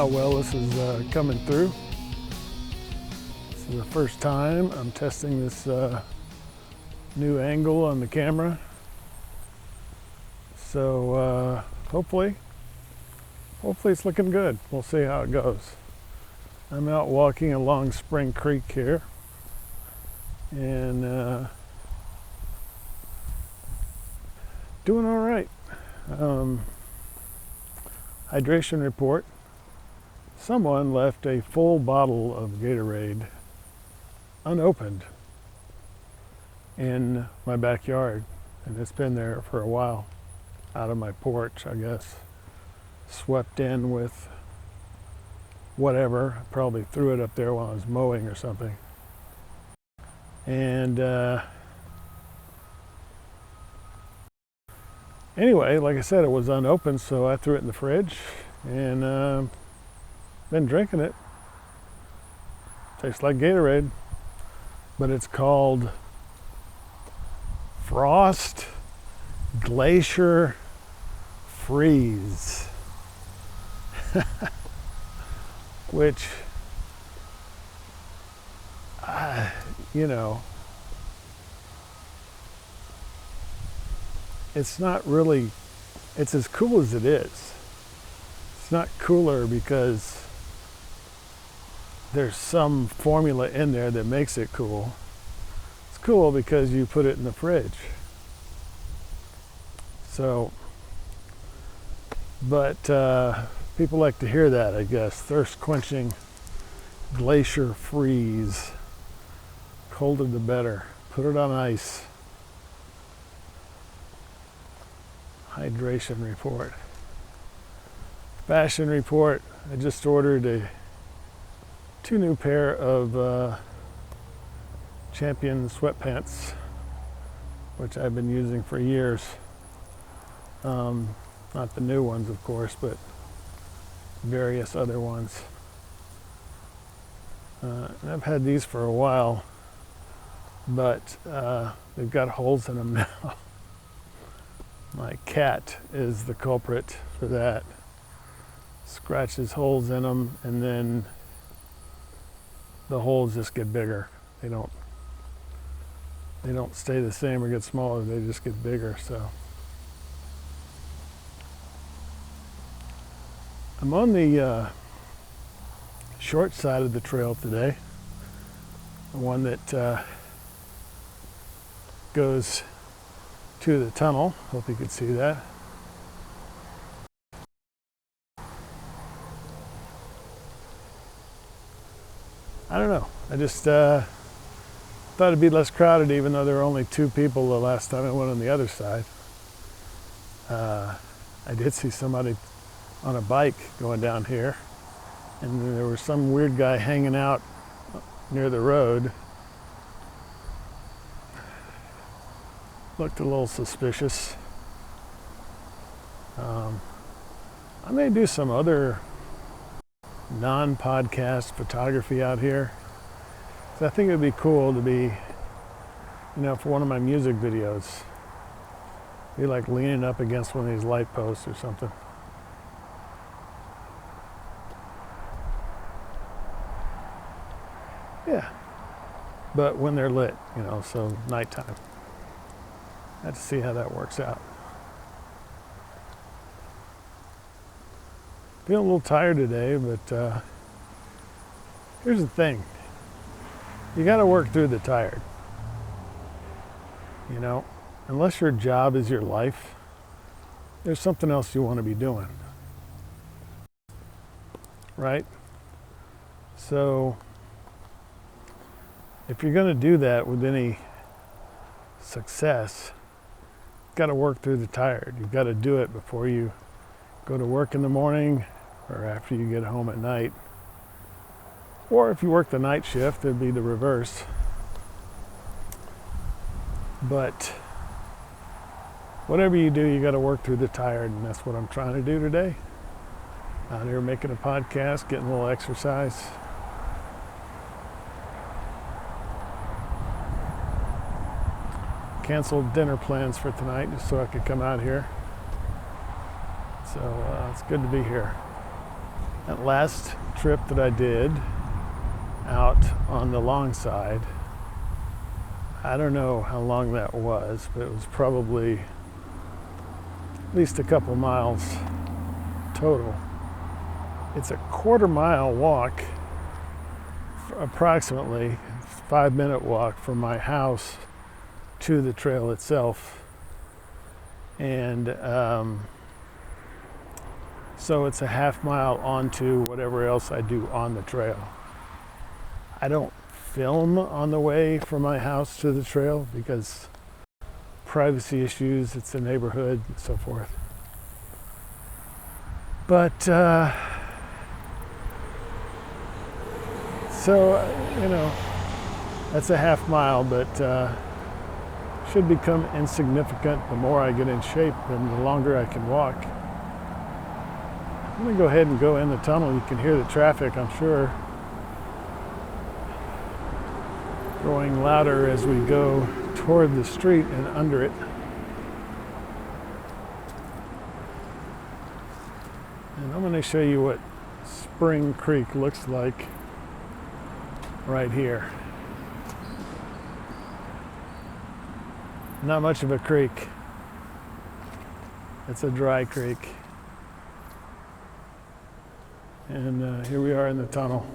how well this is coming through. This is the first time I'm testing this new angle on the camera. So hopefully it's looking good. We'll see how it goes. I'm out walking along Spring Creek here, and doing all right. Hydration report. Someone left a full bottle of Gatorade unopened in my backyard, and it's been there for a while, out of my porch, I guess. Swept in with whatever. Probably threw it up there while I was mowing or something. And anyway, like I said, it was unopened, so I threw it in the fridge and been drinking it. Tastes like Gatorade, but it's called Frost Glacier Freeze. Which, you know, it's not really, it's as cool as it is. It's not cooler because there's some formula in there that makes it cool. It's cool because you put it in the fridge. So, but people like to hear that, I guess. Thirst-quenching glacier freeze. Colder the better. Put it on ice. Hydration report. Fashion report. I just ordered two new pair of Champion sweatpants, which I've been using for years. Not the new ones, of course, but various other ones. And I've had these for a while, but they've got holes in them now. My cat is the culprit for that. Scratches holes in them, and then the holes just get bigger. They don't stay the same or get smaller, they just get bigger. So I'm on the short side of the trail today, the one that goes to the tunnel. Hope you could see that. I don't know. I just thought it'd be less crowded, even though there were only 2 people the last time I went on the other side. I did see somebody on a bike going down here, and there was some weird guy hanging out near the road. Looked a little suspicious. I may do some other non-podcast photography out here. So I think it would be cool to be, you know, for one of my music videos, be like leaning up against one of these light posts or something. Yeah, but when they're lit, you know, so nighttime. I have to see how that works out. Feeling a little tired today, but here's the thing. You got to work through the tired. You know, unless your job is your life, there's something else you want to be doing. Right? So, if you're going to do that with any success, you've got to work through the tired. You've got to do it before you go to work in the morning or after you get home at night. Or if you work the night shift, it'd be the reverse. But whatever you do, you got to work through the tired, and that's what I'm trying to do today. Out here making a podcast, getting a little exercise. Canceled dinner plans for tonight just so I could come out here. So it's good to be here. That last trip that I did out on the long side, I don't know how long that was, but it was probably at least a couple miles total. It's a quarter-mile walk, approximately 5-minute walk from my house to the trail itself. And so it's a half mile onto whatever else I do on the trail. I don't film on the way from my house to the trail because privacy issues, it's a neighborhood and so forth. But so that's a half mile, but should become insignificant the more I get in shape and the longer I can walk. I'm gonna go ahead and go in the tunnel. You can hear the traffic, I'm sure, growing louder as we go toward the street and under it. And I'm going to show you what Spring Creek looks like right here. Not much of a creek. It's a dry creek. And here we are in the tunnel.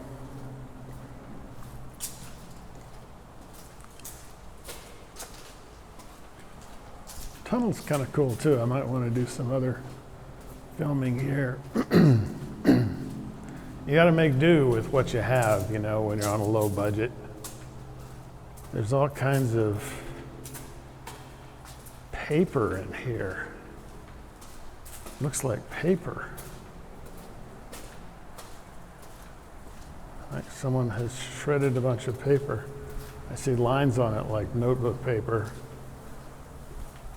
Tunnel's kind of cool too. I might want to do some other filming here. You got to make do with what you have, when you're on a low budget. There's all kinds of paper in here. Looks like paper. Like someone has shredded a bunch of paper. I see lines on it like notebook paper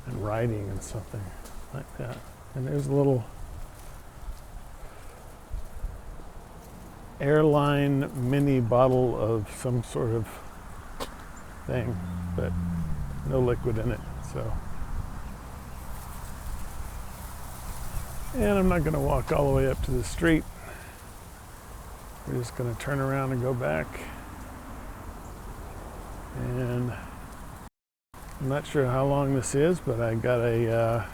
and writing and something like that. And there's a little airline mini bottle of some sort of thing, but no liquid in it, so. And I'm not gonna walk all the way up to the street. We're just gonna turn around and go back. And I'm not sure how long this is, but I got a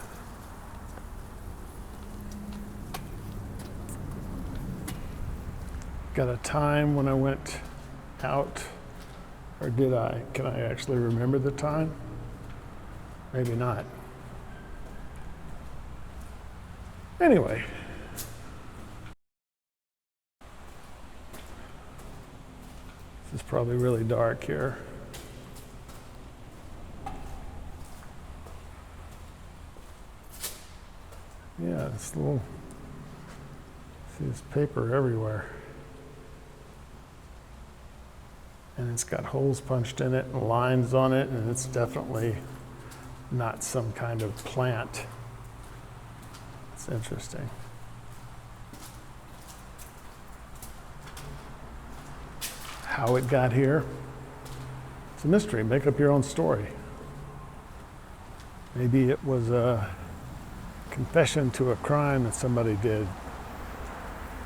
time when I went out, or did I? Can I actually remember the time? Maybe not. Anyway. This is probably really dark here. Yeah, it's little, see this paper everywhere. And it's got holes punched in it and lines on it, and it's definitely not some kind of plant. It's interesting. How it got here, it's a mystery. Make up your own story. Maybe it was a confession to a crime that somebody did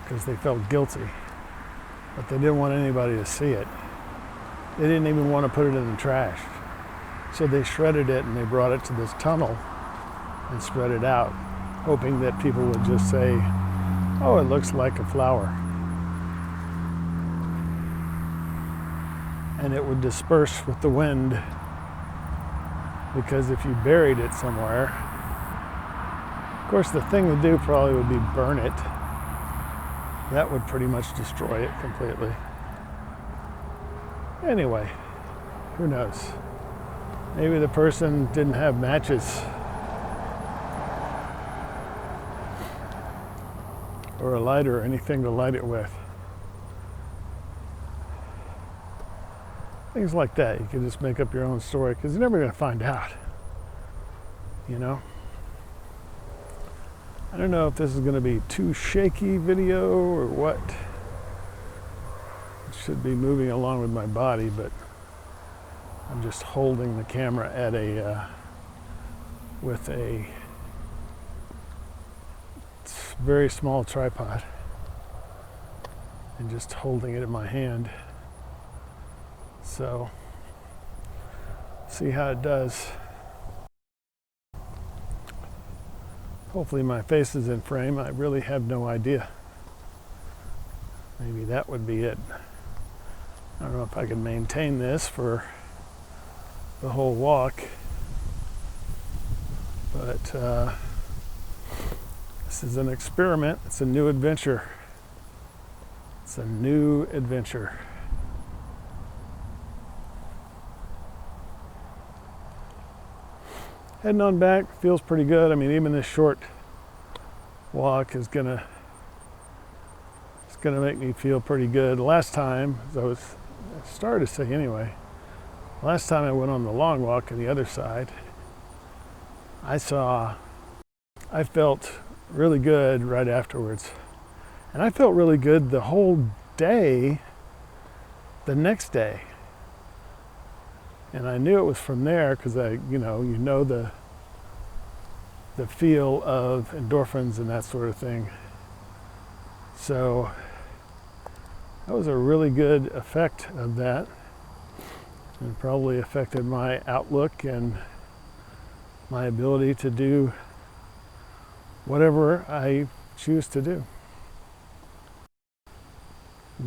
because they felt guilty, but they didn't want anybody to see it. They didn't even want to put it in the trash. So they shredded it and they brought it to this tunnel and spread it out, hoping that people would just say, oh, it looks like a flower. And it would disperse with the wind, because if you buried it somewhere, of course the thing to do probably would be burn it. That would pretty much destroy it completely. Anyway, who knows? Maybe the person didn't have matches or a lighter or anything to light it with. Things like that. You can just make up your own story because you're never going to find out. I don't know if this is going to be too shaky video or what. Should be moving along with my body, but I'm just holding the camera at with a very small tripod. and just holding it in my hand. So, see how it does. Hopefully my face is in frame. I really have no idea. Maybe that would be it. I don't know if I can maintain this for the whole walk, but this is an experiment. It's a new adventure. It's a new adventure. Heading on back feels pretty good. I mean, even this short walk is gonna make me feel pretty good. Last time, as I started to say anyway, last time I went on the long walk on the other side, I felt really good right afterwards. And I felt really good the whole day, the next day. And I knew it was from there because you know the feel of endorphins and that sort of thing. So that was a really good effect of that, and probably affected my outlook and my ability to do whatever I choose to do.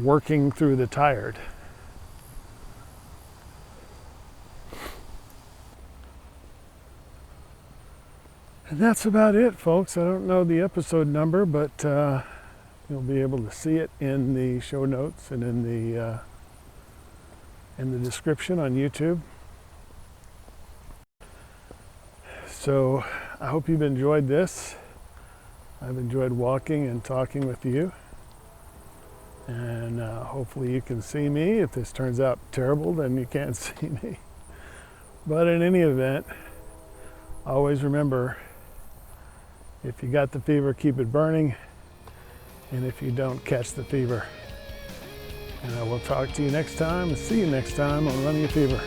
Working through the tired. And that's about it, folks. I don't know the episode number, but you'll be able to see it in the show notes and in the description on YouTube. So I hope you've enjoyed this. I've enjoyed walking and talking with you. And hopefully you can see me. If this turns out terrible, then you can't see me. But in any event, always remember, if you got the fever, keep it burning. And if you don't, catch the fever. And I will talk to you next time and see you next time on Running a Fever.